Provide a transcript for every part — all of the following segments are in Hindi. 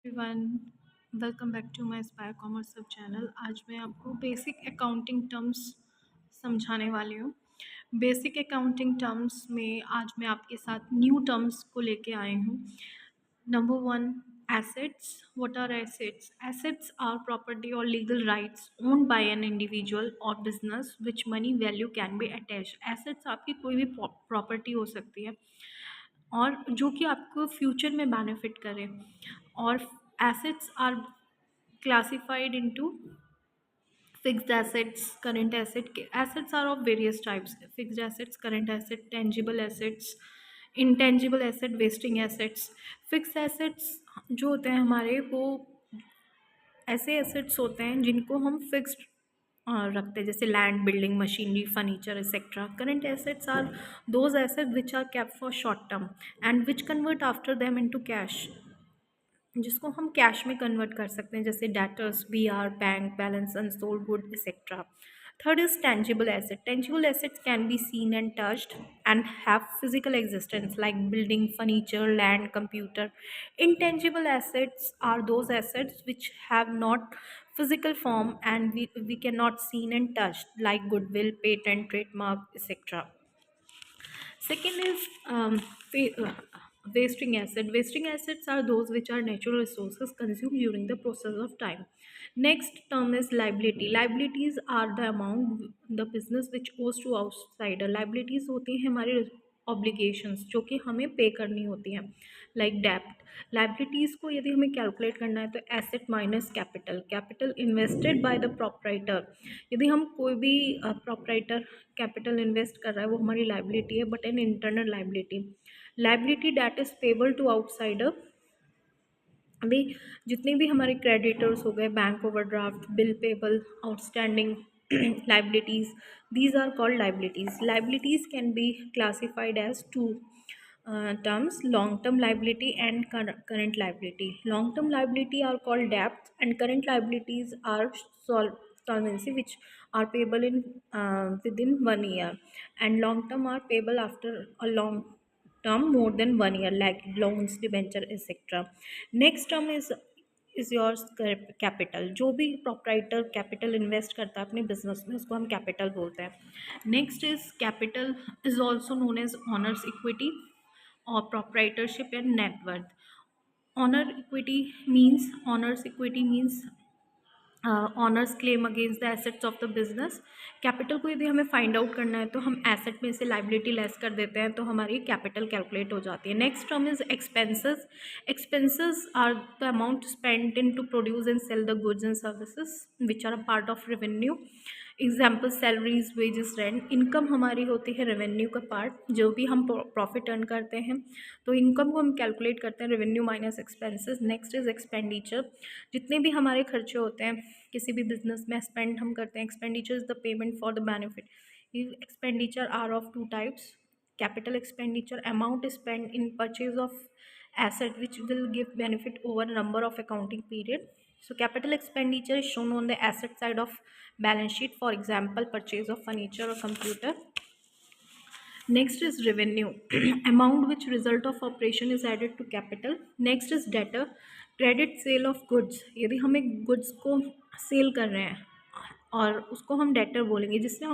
Everyone, welcome back to my spire commerce सब चैनल। आज मैं आपको बेसिक अकाउंटिंग टर्म्स समझाने वाली हूँ। बेसिक अकाउंटिंग टर्म्स में आज मैं आपके साथ न्यू टर्म्स को लेके आई हूँ। Number one, assets. What are assets? Assets are property और legal rights owned by an individual और business which money value can be attach. Assets आपकी कोई भी प्रॉपर्टी हो सकती है और जो कि आपको फ्यूचर में बेनिफिट करे। और assets are classified into fixed assets, current assets are of various types: fixed assets, current asset, tangible assets, intangible asset, wasting assets। fixed assets जो होते हैं हमारे, वो ऐसे assets होते हैं जिनको हम fixed रखते हैं, जैसे land, building, machinery, furniture etcetera. Current assets are those assets which are kept for short term and which convert after them into cash, जिसको हम कैश में कन्वर्ट कर सकते हैं, जैसे debtors, BR, bank balance, unsold good etcetera. Third is tangible asset. Tangible assets can be seen and touched and have physical existence like building, furniture, land, computer. Intangible assets are those assets which have not physical form and we cannot seen and touched like goodwill, patent, trademark, etc. Second is wasting asset. Wasting assets are those which are natural resources consumed during the process of time. Next term is liability. Liabilities are the amount the business which owes to outsider. Liabilities होती हैं हमारी obligations जो कि हमें पे करनी होती हैं, like debt. लाइबिलिटीज़ को यदि हमें कैलकुलेट करना है तो asset minus capital. Capital invested by the proprietor. यदि हम कोई भी प्रोपराइटर कैपिटल इन्वेस्ट कर रहा है, वो हमारी लाइबिलिटी है, but an internal liability. Liability that is payable to outsider. अभी जितने भी हमारे क्रेडिटर्स हो गए, bank overdraft, bill payable, outstanding liabilities, these are called liabilities. Liabilities can be classified as two terms: long term liability and current liability. Long term liability are called debt and current liabilities are solvency, which are payable in within 1 year, and long term are payable after a long term more than 1 year, like loans, debenture, etc. Next term is yours capital. जो भी प्रोपराइटर कैपिटल इन्वेस्ट करता है अपने बिजनेस में, उसको हम कैपिटल बोलते हैं। Next is capital is also known as owners equity और proprietorship and net worth. Owners equity means owners claim against the assets of the business. Capital को यदि हमें फाइंड आउट करना है तो हम एसेट में से लाइबिलिटी लेस कर देते हैं, तो हमारी कैपिटल कैलकुलेट हो जाती है। Next term is expenses. Expenses are the amount spend in to produce and sell the goods and services which are a part of revenue. Example salaries, wages, rent. Income हमारी होती है रेवेन्यू का पार्ट, जो भी हम प्रॉफिट अर्न करते हैं तो इनकम को हम कैलकुलेट करते हैं revenue minus expenses. Next is expenditure. जितने भी हमारे खर्चे होते हैं किसी भी बिजनेस में, स्पेंड हम करते हैं। Expenditure is the payment for the benefit. Expenditure are of two types: capital expenditure, amount spent in purchase of asset which will give benefit over number of accounting period. So capital expenditure is shown on the asset side of balance sheet, for example purchase of furniture or computer. Next is revenue, amount which result of operation is added to capital. Next is debtor, credit sale of goods। यदि हम एक goods को सेल कर रहे हैं और उसको हम डेटर बोलेंगे, जिससे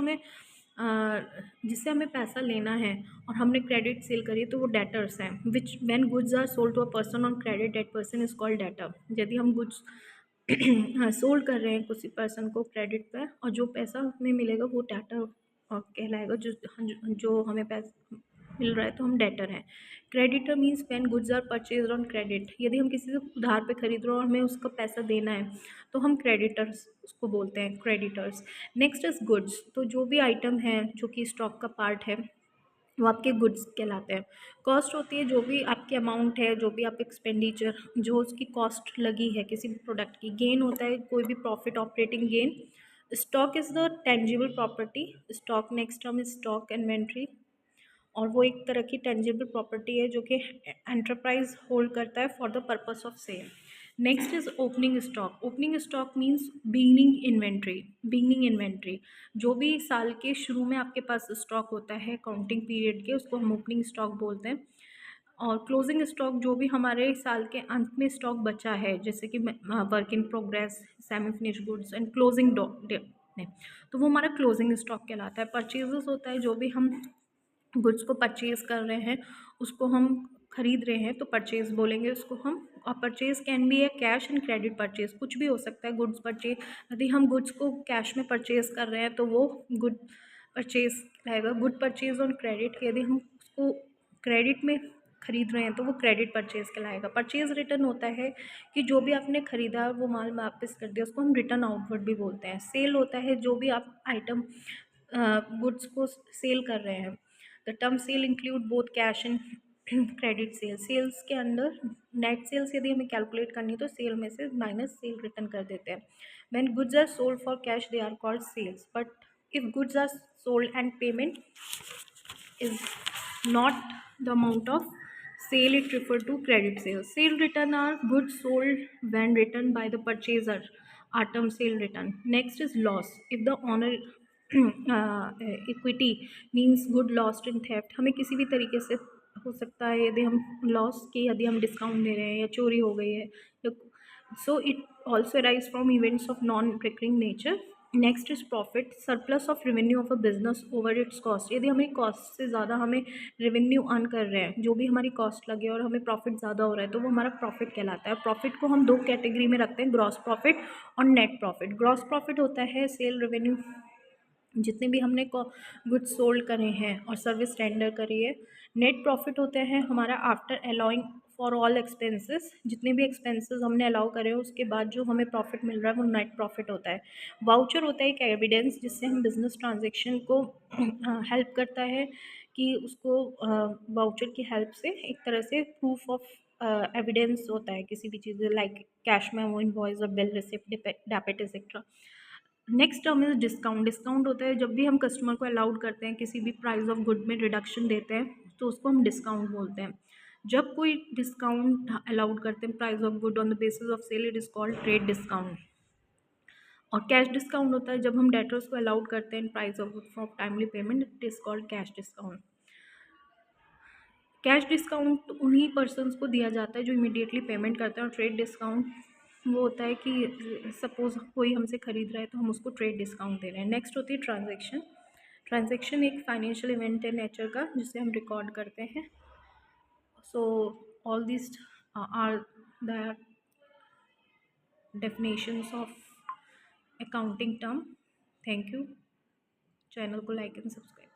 हमें पैसा लेना है और हमने क्रेडिट सेल करी, तो वो डेटर्स हैं। Which when goods are sold to a person on credit, that person is called debtor. यदि हम गुड्स सोल्ड कर रहे हैं किसी पर्सन को क्रेडिट पे और जो पैसा हमें मिलेगा वो डेटर कहलाएगा। जो हमें पैसा मिल रहा है तो हम डेटर हैं। Creditor means when goods are purchase on credit. यदि हम किसी से उधार पे खरीद रहे हो और हमें उसका पैसा देना है तो हम क्रेडिटर्स उसको बोलते हैं, क्रेडिटर्स। Next is goods. तो जो भी आइटम है जो कि स्टॉक का पार्ट है वो आपके गुड्स कहलाते हैं। कॉस्ट होती है जो भी आपकी अमाउंट है, जो भी आप एक्सपेंडिचर, जो उसकी कॉस्ट लगी है किसी भी प्रोडक्ट की। गेन होता है कोई भी profit, operating gain. Stock is the tangible property. Stock next term is stock inventory, और वो एक तरह की टेंजिबल प्रॉपर्टी है जो कि एंटरप्राइज होल्ड करता है for the purpose of sale. Next is opening stock. Opening stock means beginning inventory. Beginning inventory, जो भी साल के शुरू में आपके पास स्टॉक होता है काउंटिंग पीरियड के, उसको हम ओपनिंग स्टॉक बोलते हैं। और क्लोजिंग स्टॉक जो भी हमारे साल के अंत में स्टॉक बचा है, जैसे कि work in progress, semi finish goods and closing ने, तो वो हमारा क्लोजिंग स्टॉक कहलाता है। परचेजेस होता है जो भी हम गुड्स को परचेज कर रहे हैं, उसको हम खरीद रहे हैं तो परचेज बोलेंगे उसको हम। और purchase can be A cash and credit purchase, कुछ भी हो सकता है गुड्स परचेज। यदि हम गुड्स को कैश में परचेज कर रहे हैं तो वो गुड परचेज रहेगा। गुड परचेज ऑन क्रेडिट, यदि हम उसको क्रेडिट में खरीद रहे हैं तो वो क्रेडिट परचेज कहलाएगा। परचेज रिटर्न होता है कि जो भी आपने खरीदा वो माल वापस कर दिया, उसको हम रिटर्न आउटवर्ड भी बोलते हैं। सेल होता है जो भी आप आइटम गुड्स को सेल कर रहे हैं। The term sale include both cash and credit sale. Sales के अंदर नेट सेल्स यदि हमें कैलकुलेट करनी है तो सेल में से माइनस सेल रिटर्न कर देते हैं। When goods are sold for cash they are called sales, but if goods are sold and payment is not the amount of sale, it refer to credit sales. Sale return are goods sold when returned by the purchaser, are term sale return. Next is loss. If the owner equity means good lost in theft, हमें किसी भी तरीके से हो सकता है यदि हम लॉस की, यदि हम डिस्काउंट दे रहे हैं या चोरी हो गई है, so it also arise from events of non recurring nature. Next is profit, surplus of revenue of a business over it's cost. यदि हमारी कॉस्ट से ज़्यादा हमें रेवेन्यू अर्न कर रहे हैं, जो भी हमारी कॉस्ट लगे और हमें प्रॉफिट ज़्यादा हो रहा है, तो वो हमारा प्रॉफिट कहलाता है। प्रॉफिट को हम दो कैटेगरी में रखते हैं, ग्रॉस प्रॉफिट और नेट प्रॉफिट। ग्रॉस प्रॉफिट होता है सेल रेवेन्यू, जितने भी हमने गुड्स सोल्ड करे हैं और सर्विस रेंडर करी है। नेट प्रॉफिट होता है हमारा after allowing for all expenses, जितने भी एक्सपेंसेस हमने अलाउ करे हैं उसके बाद जो हमें प्रॉफिट मिल रहा है वो नेट प्रॉफिट होता है। वाउचर होता है एक एविडेंस जिससे हम बिजनेस ट्रांजेक्शन को हेल्प करता है कि उसको वाउचर की हेल्प से एक तरह से प्रूफ ऑफ एविडेंस होता है किसी भी चीज़, लाइक कैश में वो इनवॉइस और bill receipt, debit etcetera. Next term is discount. Discount होता है जब भी हम कस्टमर को अलाउड करते हैं, किसी भी प्राइस ऑफ गुड में रिडक्शन देते हैं तो उसको हम डिस्काउंट बोलते हैं। जब कोई डिस्काउंट अलाउड करते हैं price of good on the basis of sale, it is called trade discount. और कैश डिस्काउंट होता है जब हम डेटर्स को अलाउड करते हैं price of good for timely payment, it is called cash discount. Cash discount उन्हीं पर्सनस को दिया जाता है जो इमीडिएटली पेमेंट करते हैं। और ट्रेड डिस्काउंट वो होता है कि सपोज़ कोई हमसे ख़रीद रहा है तो हम उसको ट्रेड डिस्काउंट दे रहे हैं। नेक्स्ट होती है ट्रांजैक्शन। ट्रांजैक्शन एक फाइनेंशियल इवेंट है नेचर का जिसे हम रिकॉर्ड करते हैं। So all this are the definitions of accounting term. Thank you. Channel को लाइक एंड सब्सक्राइब।